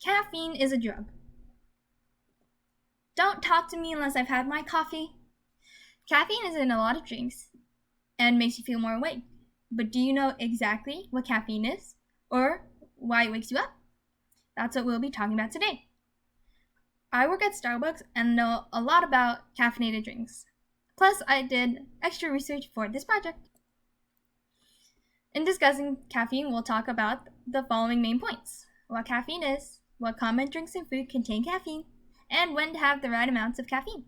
Caffeine is a drug. Don't talk to me unless I've had my coffee. Caffeine is in a lot of drinks and makes you feel more awake. But do you know exactly what caffeine is or why it wakes you up? That's what we'll be talking about today. I work at Starbucks and know a lot about caffeinated drinks. Plus, I did extra research for this project. In discussing caffeine, we'll talk about the following main points: what caffeine is, what common drinks and food contain caffeine, and when to have the right amounts of caffeine.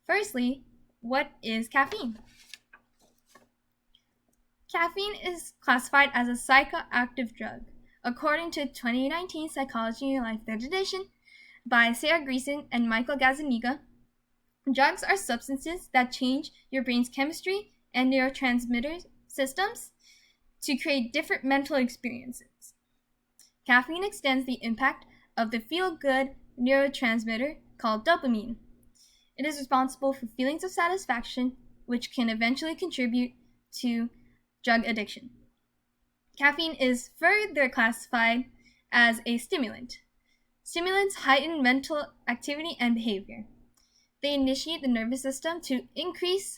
Firstly, what is caffeine? Caffeine is classified as a psychoactive drug, according to 2019 Psychology in Life 3rd edition by Sarah Greason and Michael Gazzaniga. Drugs are substances that change your brain's chemistry and neurotransmitter systems to create different mental experiences. Caffeine extends the impact of the feel-good neurotransmitter called dopamine. It is responsible for feelings of satisfaction, which can eventually contribute to drug addiction. Caffeine is further classified as a stimulant. Stimulants heighten mental activity and behavior. They initiate the nervous system to increase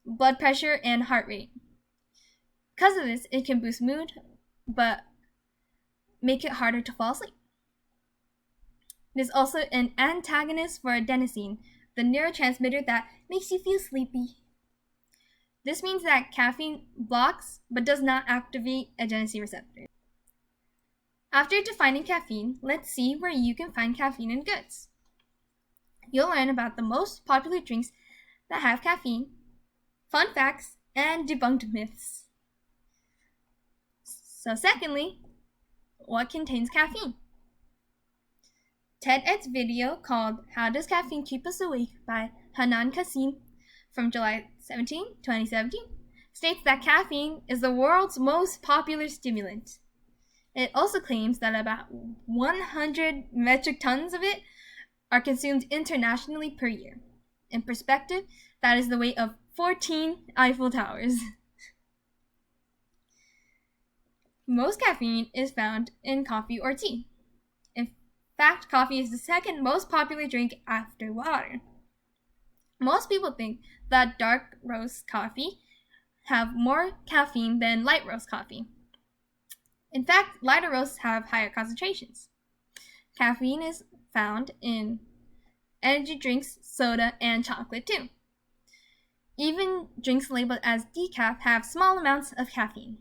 blood pressure and heart rate. Because of this, it can boost mood, but make it harder to fall asleep. It is also an antagonist for adenosine, the neurotransmitter that makes you feel sleepy. This means that caffeine blocks but does not activate adenosine receptors. After defining caffeine, let's see where you can find caffeine in goods. You'll learn about the most popular drinks that have caffeine, fun facts, and debunked myths. So secondly, what contains caffeine? TEDx video called How Does Caffeine Keep Us Awake by Hanan Kassim from July 17, 2017, states that caffeine is the world's most popular stimulant. It also claims that about 100 metric tons of it are consumed internationally per year. In perspective, that is the weight of 14 Eiffel Towers. Most caffeine is found in coffee or tea. In fact, coffee is the second most popular drink after water. Most people think that dark roast coffee have more caffeine than light roast coffee. In fact, lighter roasts have higher concentrations. Caffeine is found in energy drinks, soda, and chocolate too. Even drinks labeled as decaf have small amounts of caffeine.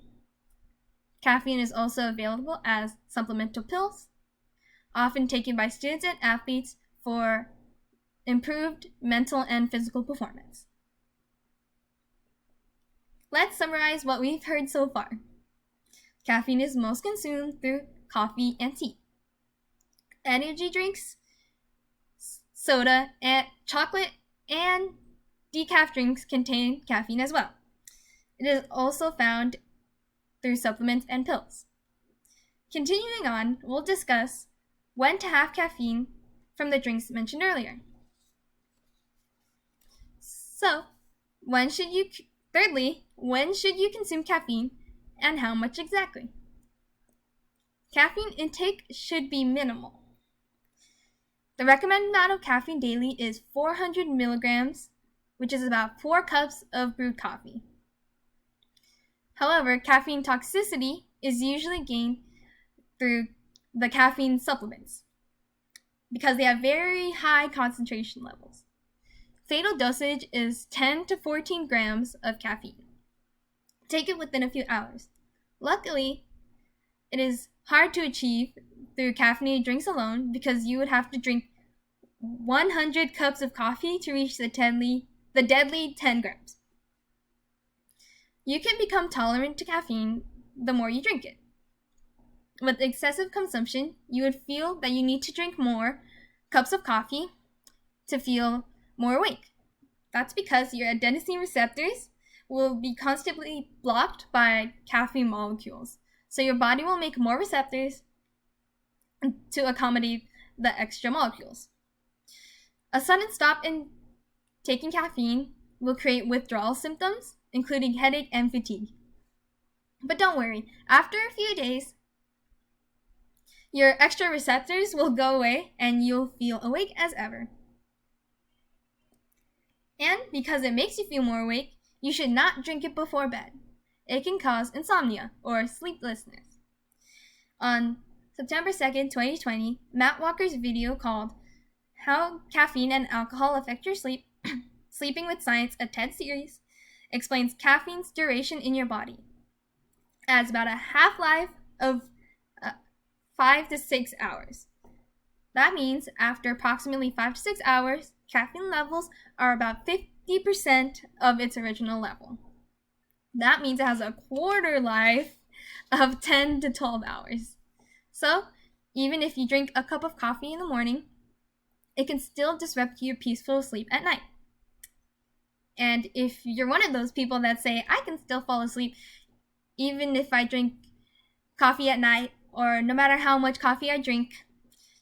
Caffeine is also available as supplemental pills, often taken by students and athletes for improved mental and physical performance. Let's summarize what we've heard so far. Caffeine is most consumed through coffee and tea. Energy drinks, soda, and chocolate, and decaf drinks contain caffeine as well. It is also found through supplements and pills. Continuing on, we'll discuss when to have caffeine from the drinks mentioned earlier. So, when should you consume caffeine and how much exactly? Caffeine intake should be minimal. The recommended amount of caffeine daily is 400 milligrams, which is about 4 cups of brewed coffee. However, caffeine toxicity is usually gained through the caffeine supplements because they have very high concentration levels. Fatal dosage is 10 to 14 grams of caffeine. Take it within a few hours. Luckily, it is hard to achieve through caffeinated drinks alone because you would have to drink 100 cups of coffee to reach the deadly 10 grams. You can become tolerant to caffeine the more you drink it. With excessive consumption, you would feel that you need to drink more cups of coffee to feel more awake. That's because your adenosine receptors will be constantly blocked by caffeine molecules. So your body will make more receptors to accommodate the extra molecules. A sudden stop in taking caffeine will create withdrawal symptoms, including headache and fatigue. But don't worry, after a few days, Your extra receptors will go away and you'll feel awake as ever. And because it makes you feel more awake, you should not drink it before bed. It can cause insomnia or sleeplessness. On September 2nd, 2020, Matt Walker's video called How Caffeine and Alcohol Affect Your Sleep, Sleeping with Science, a TED series, explains caffeine's duration in your body. It has about a half-life of 5 to 6 hours. That means after approximately 5 to 6 hours, caffeine levels are about 50% of its original level. That means it has a quarter life of 10 to 12 hours. So, even if you drink a cup of coffee in the morning, it can still disrupt your peaceful sleep at night. And if you're one of those people that say, I can still fall asleep even if I drink coffee at night, or no matter how much coffee I drink,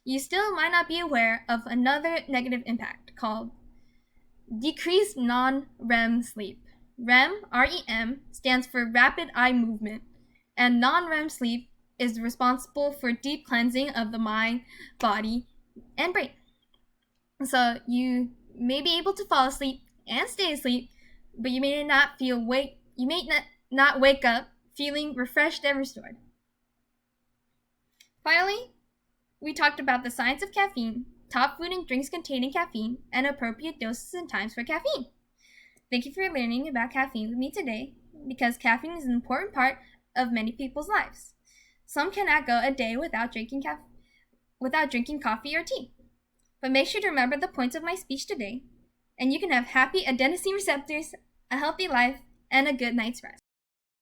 you still might not be aware of another negative impact called decreased non-REM sleep. REM, R-E-M, stands for rapid eye movement, and non-REM sleep is responsible for deep cleansing of the mind, body, and brain. So you may be able to fall asleep and stay asleep, but you may not wake up feeling refreshed and restored. Finally, we talked about the science of caffeine, top food and drinks containing caffeine, and appropriate doses and times for caffeine. Thank you for learning about caffeine with me today, because caffeine is an important part of many people's lives. Some cannot go a day without drinking coffee or tea. But make sure to remember the points of my speech today, and you can have happy adenosine receptors, a healthy life, and a good night's rest.